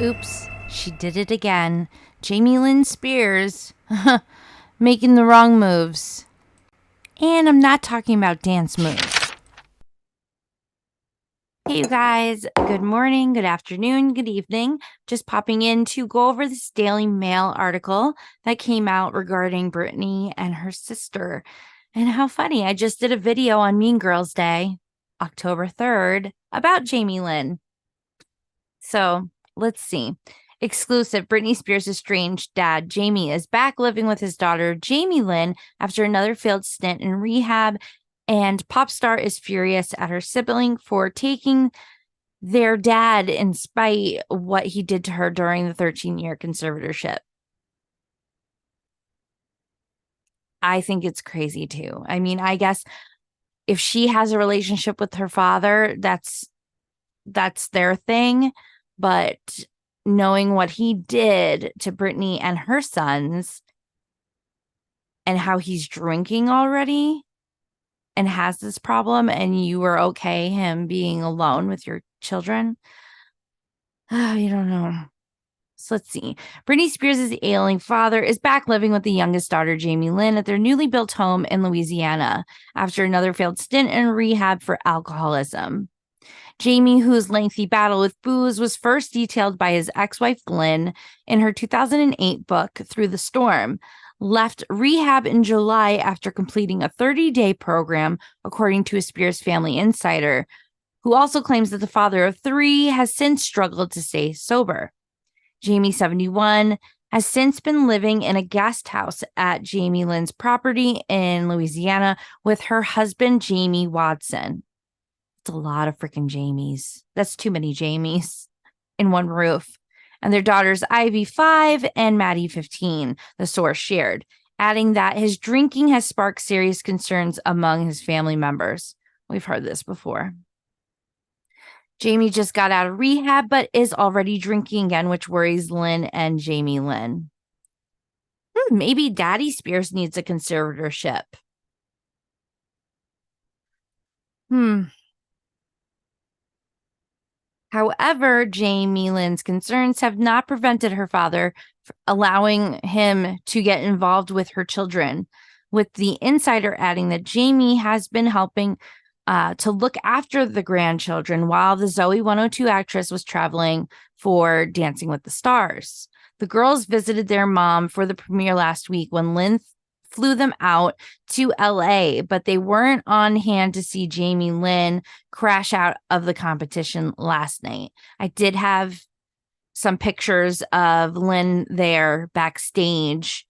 Oops, she did it again. Jamie Lynn Spears. Making the wrong moves. And I'm not talking about dance moves. Hey, you guys. Good morning, good afternoon, good evening. Just popping in to go over this Daily Mail article that came out regarding Britney and her sister. And how funny. I just did a video on Mean Girls Day, October 3rd, about Jamie Lynn. So let's see. Exclusive. Britney Spears' estranged dad, Jamie, is back living with his daughter, Jamie Lynn, after another failed stint in rehab. And pop star is furious at her sibling for taking their dad in spite of what he did to her during the 13-year conservatorship. I think it's crazy too. I mean, I guess if she has a relationship with her father, that's their thing. But knowing what he did to Britney and her sons and how he's drinking already and has this problem, and you were okay him being alone with your children, you don't know. So let's see. Britney Spears' ailing father is back living with the youngest daughter, Jamie Lynn, at their newly built home in Louisiana after another failed stint in rehab for alcoholism. Jamie, whose lengthy battle with booze was first detailed by his ex-wife Lynn in her 2008 book, Through the Storm, left rehab in July after completing a 30-day program, according to a Spears family insider, who also claims that the father of three has since struggled to stay sober. Jamie, 71, has since been living in a guest house at Jamie Lynn's property in Louisiana with her husband, Jamie Watson. It's a lot of freaking Jamies. That's too many Jamies in one roof. And their daughters, Ivy, 5, and Maddie, 15, the source shared, adding that his drinking has sparked serious concerns among his family members. We've heard this before. Jamie just got out of rehab, but is already drinking again, which worries Lynn and Jamie Lynn. Maybe Daddy Spears needs a conservatorship. However, Jamie Lynn's concerns have not prevented her father from allowing him to get involved with her children, with the insider adding that Jamie has been helping to look after the grandchildren while the Zoe 102 actress was traveling for Dancing with the Stars. The girls visited their mom for the premiere last week when Lynn flew them out to LA, but they weren't on hand to see Jamie Lynn crash out of the competition last night. I did have some pictures of Lynn there backstage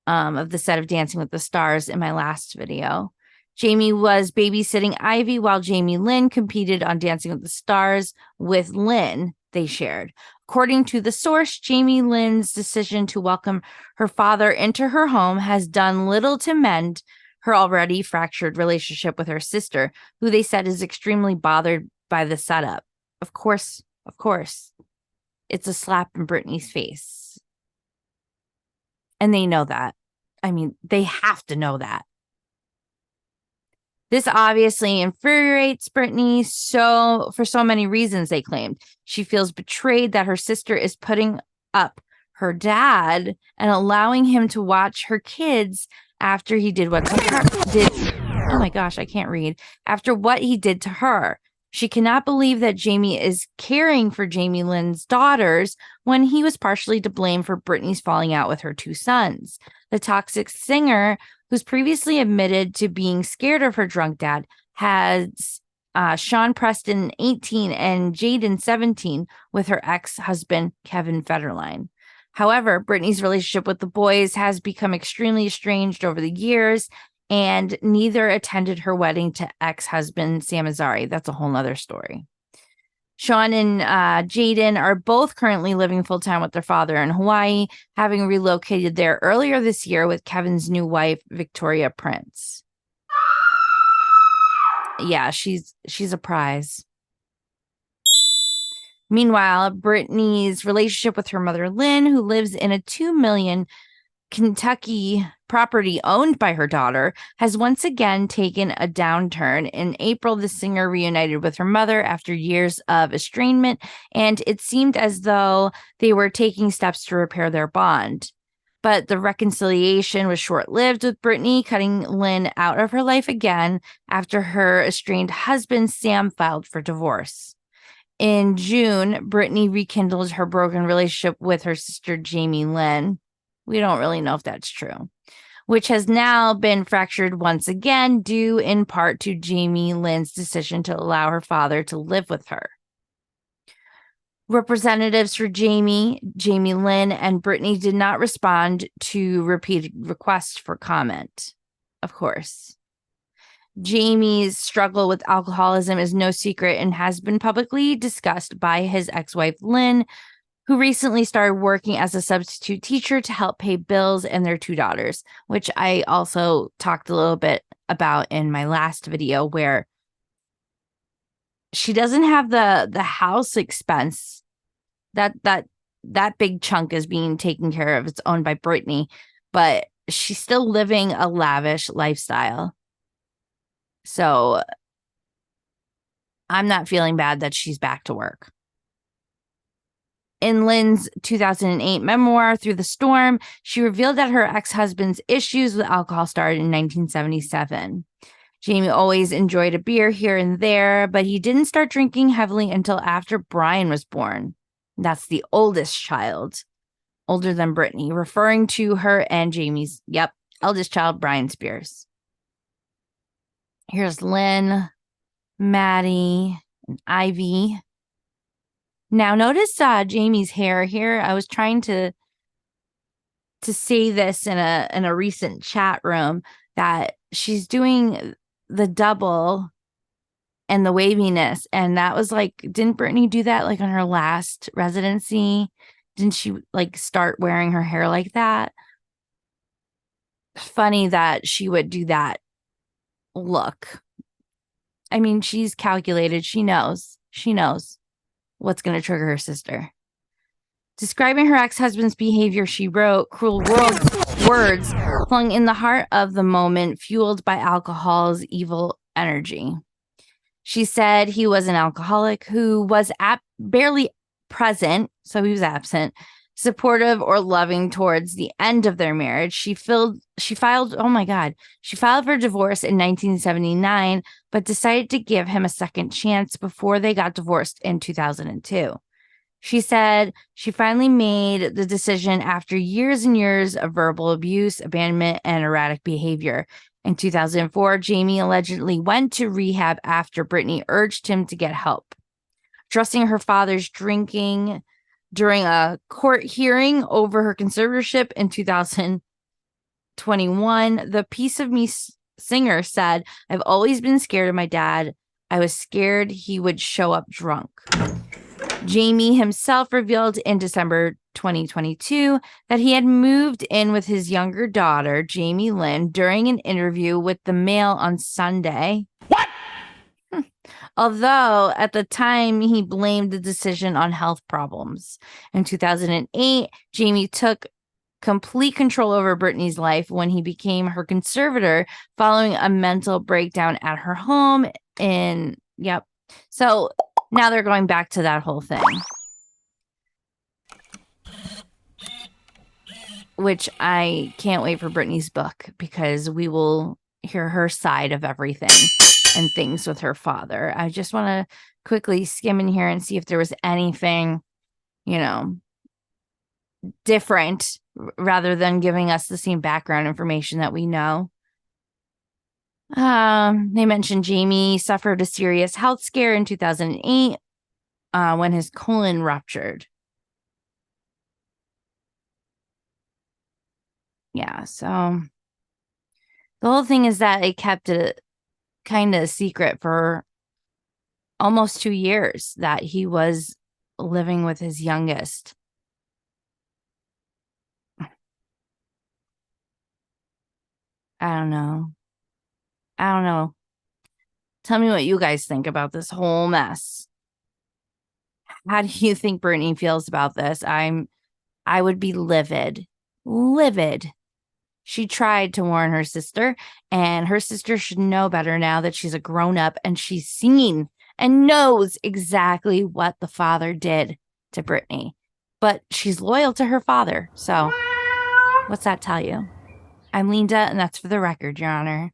of the set of Dancing with the Stars in my last video. Jamie was babysitting Ivy while Jamie Lynn competed on Dancing with the Stars with Lynn, they shared. According to the source, Jamie Lynn's decision to welcome her father into her home has done little to mend her already fractured relationship with her sister, who they said is extremely bothered by the setup. Of course, it's a slap in Britney's face. And they know that. I mean, they have to know that. This obviously infuriates Britney for so many reasons, they claimed. She feels betrayed that her sister is putting up her dad and allowing him to watch her kids after he did what did. Oh my gosh, I can't read. After what he did to her. She cannot believe that Jamie is caring for Jamie Lynn's daughters when he was partially to blame for Britney's falling out with her two sons. The toxic singer, who's previously admitted to being scared of her drunk dad, has Sean Preston, 18, and Jaden, 17, with her ex-husband, Kevin Federline. However, Britney's relationship with the boys has become extremely estranged over the years, and neither attended her wedding to ex-husband Sam Azari. That's a whole nother story. Sean and Jaden are both currently living full-time with their father in Hawaii, having relocated there earlier this year with Kevin's new wife, Victoria Prince. Yeah, she's a prize. Meanwhile, Britney's relationship with her mother, Lynn, who lives in a $2 million Kentucky property owned by her daughter has once again taken a downturn. In April, the singer reunited with her mother after years of estrangement, and it seemed as though they were taking steps to repair their bond. But the reconciliation was short-lived, with Britney cutting Lynn out of her life again after her estranged husband, Sam, filed for divorce. In June, Britney rekindled her broken relationship with her sister, Jamie Lynn. We don't really know if that's true, which has now been fractured once again, due in part to Jamie Lynn's decision to allow her father to live with her. Representatives for Jamie Lynn, and Britney did not respond to repeated requests for comment. Of course. Jamie's struggle with alcoholism is no secret and has been publicly discussed by his ex-wife, Lynn, who recently started working as a substitute teacher to help pay bills and their 2 daughters, which I also talked a little bit about in my last video, where she doesn't have the house expense. That big chunk is being taken care of. It's owned by Britney, but she's still living a lavish lifestyle. So I'm not feeling bad that she's back to work. In Lynn's 2008 memoir, Through the Storm, she revealed that her ex-husband's issues with alcohol started in 1977. Jamie always enjoyed a beer here and there, but he didn't start drinking heavily until after Brian was born. That's the oldest child, older than Britney, referring to her and Jamie's, eldest child, Brian Spears. Here's Lynn, Maddie, and Ivy. Now, notice Jamie's hair here. I was trying to say this in a recent chat room, that she's doing the double and the waviness, and that was like, didn't Britney do that like on her last residency? Didn't she like start wearing her hair like that? Funny that she would do that look. I mean, she's calculated. She knows what's going to trigger her sister. Describing her ex-husband's behavior, she wrote, "Cruel words clung in the heart of the moment, fueled by alcohol's evil energy." She said he was an alcoholic who was barely present, so he was absent, supportive or loving towards the end of their marriage. She filed for divorce in 1979, but decided to give him a second chance before they got divorced in 2002. She said she finally made the decision after years and years of verbal abuse, abandonment, and erratic behavior. In 2004, Jamie allegedly went to rehab after Britney urged him to get help. Addressing her father's drinking during a court hearing over her conservatorship in 2021, the Piece of Me singer said, "I've always been scared of my dad. I was scared he would show up drunk." Jamie himself revealed in December 2022 that he had moved in with his younger daughter, Jamie Lynn, during an interview with The Mail on Sunday. What? Although at the time he blamed the decision on health problems. In 2008, Jamie took complete control over Britney's life when he became her conservator following a mental breakdown at her home So now they're going back to that whole thing, which I can't wait for Britney's book, because we will hear her side of everything and things with her father. I just want to quickly skim in here and see if there was anything, different, rather than giving us the same background information that we know. They mentioned Jamie suffered a serious health scare in 2008 when his colon ruptured. Yeah, so the whole thing is that it kept it kind of secret for almost 2 years that he was living with his youngest. I don't know. Tell me what you guys think about this whole mess. How do you think Britney feels about this? I would be livid. She tried to warn her sister, and her sister should know better now that she's a grown up and she's seen and knows exactly what the father did to Britney. But she's loyal to her father. So, what's that tell you? I'm Leenda, and that's for the record, Your Honor.